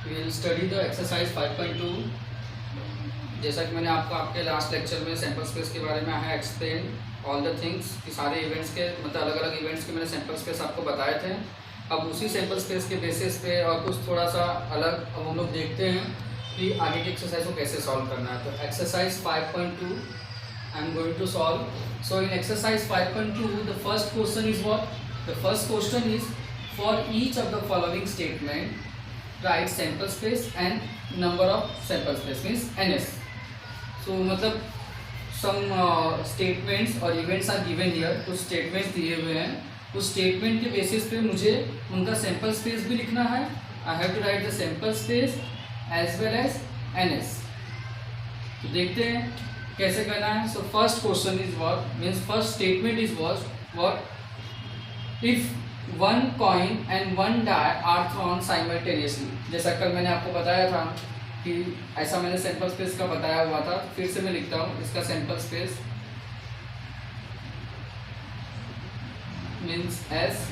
Will study the exercise 5.2। जैसा कि मैंने आपको आपके लास्ट लेक्चर में सैम्पल स्पेस के बारे में है एक्सप्लेन ऑल द थिंग्स कि सारे इवेंट्स के मतलब अलग अलग इवेंट्स के मैंने सैम्पल स्पेस आपको बताए थे। अब उसी सैम्पल स्पेस के बेसिस पे और कुछ थोड़ा सा अलग अब हम लोग देखते हैं कि आगे की एक्सरसाइज को कैसे सॉल्व करना है। तो exercise 5.2 I am going to solve. So in exercise 5.2 the first question is what? The first question is for each of the following statement write sample space and number of sample space means ns. So मतलब some statements और events are given here। कुछ statements दिए हुए हैं, उस statement के basis पे मुझे उनका sample space भी लिखना है। I have to write the sample space as well as ns। तो देखते हैं कैसे करना है। So first question is what means first statement is what if one coin and one die are thrown simultaneously. जैसा कल मैंने आपको बताया था कि ऐसा मैंने सैम्पल स्पेस का बताया हुआ था, फिर से मैं लिखता हूँ इसका sample space means S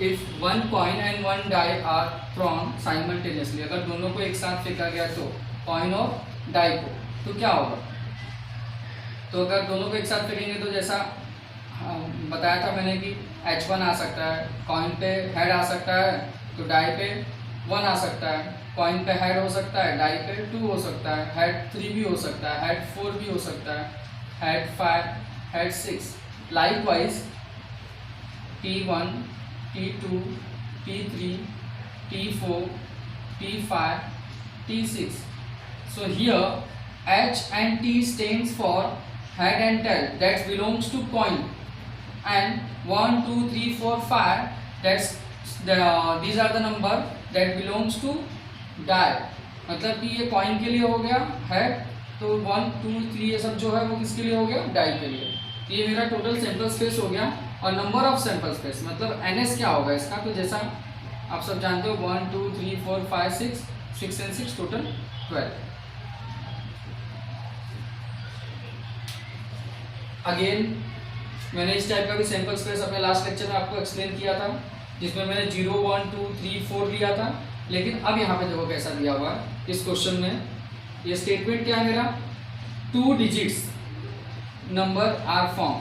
if one coin and one die are thrown simultaneously. अगर दोनों को एक साथ फेंका गया तो कॉइन और डाई को, तो क्या होगा? तो अगर दोनों को एक साथ फेंकेंगे तो जैसा बताया था मैंने कि H1 आ सकता है, कॉइन पे हेड आ सकता है, तो डाई पे 1 आ सकता है, कॉइन पे हेड हो सकता है, डाई पे 2 हो सकता है, हेड 3 भी हो सकता है, हेड 4 भी हो सकता है, head 5, head 6। Likewise T1, T2, T3, T4, T5, T6। So here H and T stands for head and tail that belongs to coin, and 1 2 3 4 5 that's these are the number that belongs to die। मतलब कि ये coin के लिए हो गया है, तो 1 2 3 ये सब जो है वो किसके लिए हो गया? डाई के लिए। ये मेरा टोटल सैम्पल स्पेस हो गया। और नंबर ऑफ सैम्पल स्पेस मतलब ns क्या होगा इसका? तो जैसा आप सब जानते हो 1 2 3 4 5 6 and 6 टोटल 12। अगेन मैंने इस टाइप का भी सैम्पल स्पेस अपने लास्ट लेक्चर में आपको एक्सप्लेन किया था, जिसमें मैंने 0 1 2 3 4 लिया था। लेकिन अब यहाँ पे देखो कैसा दिया हुआ है इस क्वेश्चन में। ये स्टेटमेंट क्या है मेरा? 2 digits number are form.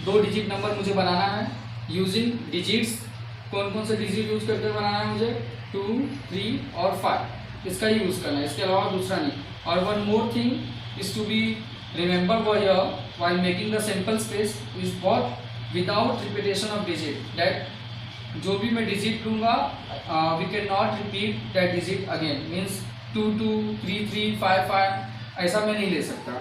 2 digit number मुझे बनाना है यूजिंग डिजिट्स। कौन कौन से डिजिट यूज करके बनाना है मुझे? 2 3 और 5 इसका ही यूज़ करना है, इसके अलावा दूसरा नहीं। और one more thing is to be remember while making the sample space is what without repetition of digit, that जो भी मैं digit लूँगा we cannot repeat that digit again means 2 2 3 3 5 5 ऐसा मैं नहीं ले सकता।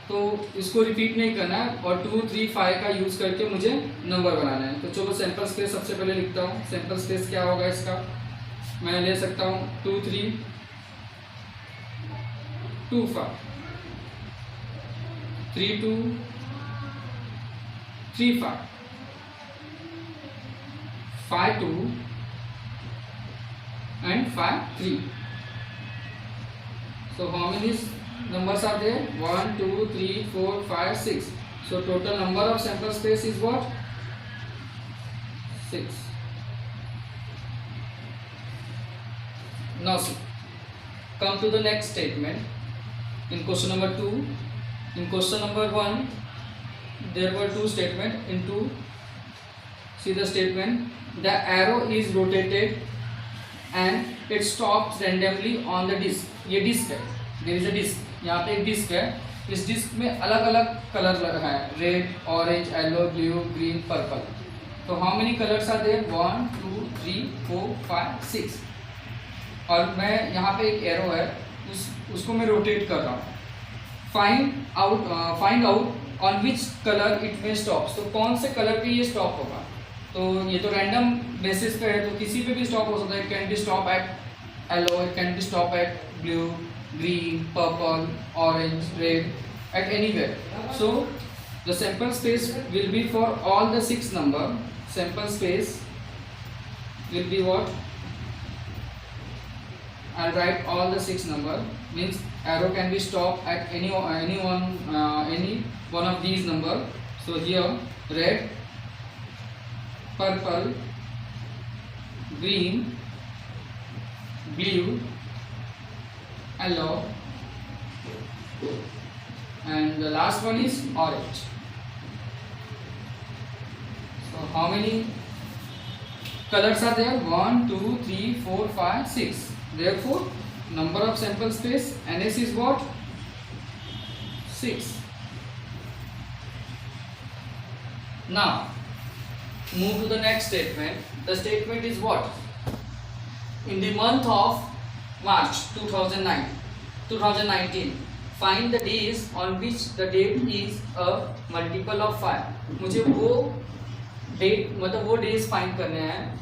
तो इसको रिपीट नहीं करना है और 2 3 5 का यूज़ करके मुझे नंबर बनाना है। तो चलो सैम्पल स्पेस सबसे पहले लिखता हूँ। सैम्पल स्पेस क्या होगा इसका? मैं ले सकता हूँ 2 3 2 5 3 2 3 5 5 2 and 5 3। So how many numbers are there? 1 2 3 4 5 6। So total number of sample space is what? 6। Now see, come to the next statement in question number 2। In question number 1 there were 2 statements in 2। See the statement, the arrow is rotated and it stops randomly on the disc। ये disc है, there is a disc, यहाँ पे एक disc है। इस disc में अलग अलग कलर लगा है, red orange yellow blue green purple. तो how many colours are there? 1 2 3 4 5 6। और मैं यहाँ पे एक एरो है उसको मैं रोटेट कर रहा हूँ। Find out on which colour it may stop. तो कौन से कलर पे ये स्टॉप होगा? तो ये तो रैंडम बेसिस पे है, तो किसी पे भी स्टॉप हो सकता है। It can be stop at yellow, it can be stop at blue green purple orange red at anywhere. So the sample space will be for all the 6 number. Sample space will be what? I'll write all the 6 number means arrow can be stopped at any one of these number। So here red purple green blue, yellow, and the last one is orange. So how many colors are there? 1, 2, 3, 4, 5, 6. Therefore, number of sample space NS is what? 6. Now move to the next statement. The statement is what? In the month of March 2019, find the days on which the date is a multiple of 5. मुझे वो date मतलब वो days find करने हैं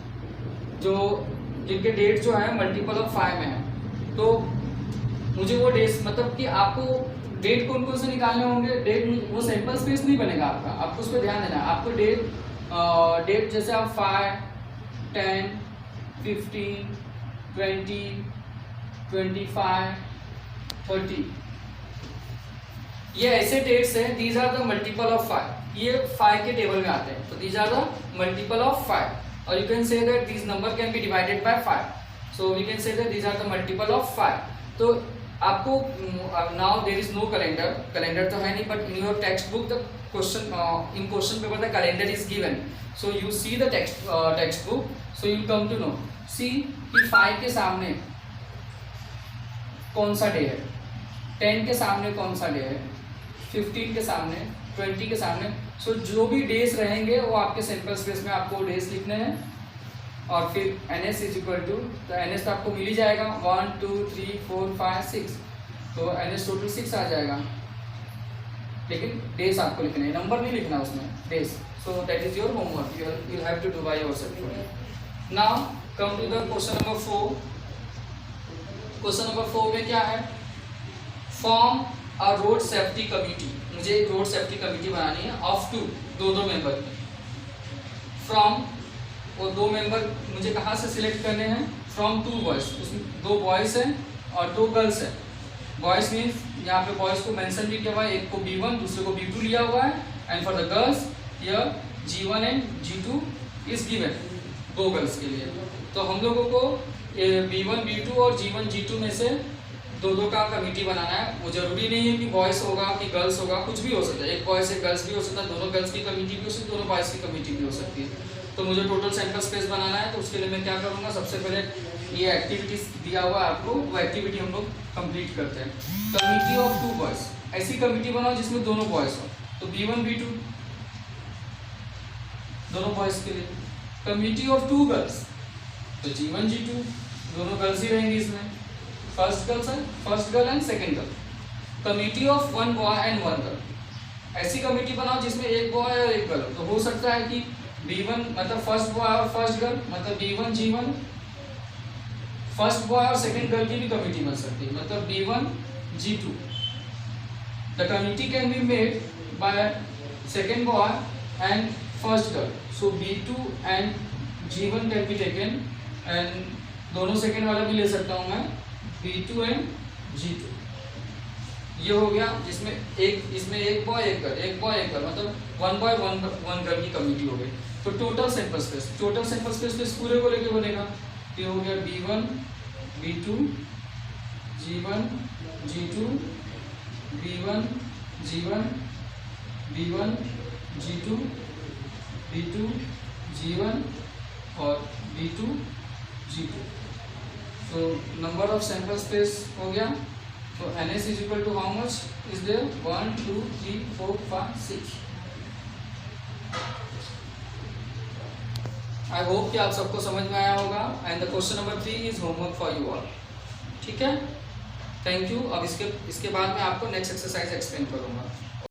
जो जिनके date जो है मल्टीपल ऑफ 5 में है। तो मुझे वो डेज मतलब कि आपको डेट कौन कौन से निकालने होंगे। डेट वो सैंपल स्पेस नहीं बनेगा आपका, आपको उस पर ध्यान देना है। आपको डेट जैसे आप 5, 10, 15, 20, 25, 30 ये ऐसे डेट्स हैं। These are the multiple of 5, ये 5 के टेबल में आते हैं। तो these are the multiple of 5 और you can say that this number can be divided by 5। So we can say that these are the multiple of 5। तो आपको now there is no calendar तो है नहीं, but in your text book the question in question paper the calendar is given. So you see the text book, so you come to know see कि 5 के सामने कौन सा day है, 10 के सामने कौन सा डे है, 15 के सामने, 20 के सामने। सो जो भी डेज रहेंगे वो आपके सैंपल स्पेस में आपको डेज लिखने हैं। और फिर NS इज इक्वल टू, तो NS तो आपको मिल ही जाएगा 1, 2, 3, 4, 5, 6। तो NS टोटल 6 आ जाएगा, लेकिन डेज आपको लिखने हैं, नंबर नहीं लिखना उसमें, days. So that is your homework, you have to do by yourself. Now come to the question number 4। Question number 4 में क्या है? Form a road safety committee. मुझे एक रोड सेफ्टी कमिटी बनानी है ऑफ 2, दो मेंबर की। फ्रॉम, वो 2 मेंबर मुझे कहाँ से सिलेक्ट करने हैं? फ्रॉम 2 बॉयज, उसमें 2 बॉयज हैं और 2 गर्ल्स हैं। बॉयज मीन्स यहाँ पे बॉयज को मेंशन भी किया हुआ है, एक को B1 दूसरे को B2 लिया हुआ है। And for the girls here G1 and G2 is given, 2 girls के लिए। तो हम लोगों को B1 B2 और G1 G2 में से 2 का कमिटी बनाना है। वो जरूरी नहीं है कि बॉयज होगा कि गर्ल्स होगा, कुछ भी हो सकता है। एक बॉयज एक गर्ल्स भी हो सकता है, दोनों गर्ल्स की कमिटी भी हो सकती है, दोनों बॉयज की कमिटी भी हो सकती है। तो मुझे टोटल सैंपल स्पेस बनाना है, तो उसके लिए मैं क्या करूँगा? सबसे पहले ये एक्टिविटीज दिया हुआ है आपको, वो एक्टिविटी हम लोग कंप्लीट करते हैं। कमिटी ऑफ 2 बॉयज, ऐसी कमिटी बनाओ जिसमें दोनों बॉयज हो। तो B1 B2 दोनों बॉयज के लिए। कमिटी ऑफ 2 गर्ल्स, तो G1 G2 दोनों गर्ल्स ही रहेंगी इसमें। First girl and second girl. Committee of 1 boy and 1 girl, ऐसी कमिटी बनाओ जिसमें एक बॉय और एक गर्ल। तो हो सकता है कि B1 मतलब फर्स्ट बॉय और फर्स्ट गर्ल, मतलब B1 G1 फर्स्ट बॉय और सेकेंड गर्ल की भी कमिटी बन सकती है, मतलब B1 G2। The committee can be made by second boy and first girl. So B2 and G1 can be taken, and दोनों सेकेंड वाला भी ले सकता हूँ मैं, B2 एंड G2। ये हो गया जिसमें इसमें एक बॉय एक गर्ल, मतलब 1 बॉय 1 गर्ल की कमिटी हो गई। तो टोटल सैंपल स्पेस तो इस पूरे को लेके बनेगा। ये हो गया B1 B2 G1 G2 B1 G1 B1 G2 B2 G1 और B2 G2। तो नंबर ऑफ सैंपल स्पेस हो गया। तो NS is equal to how much is there? 1, 2, 3, 4, 5, 6। I hope कि आप सबको समझ में आया होगा। And the question number 3 is homework for you all. ठीक है, थैंक यू। अब इसके बाद मैं आपको नेक्स्ट एक्सरसाइज एक्सप्लेन करूंगा।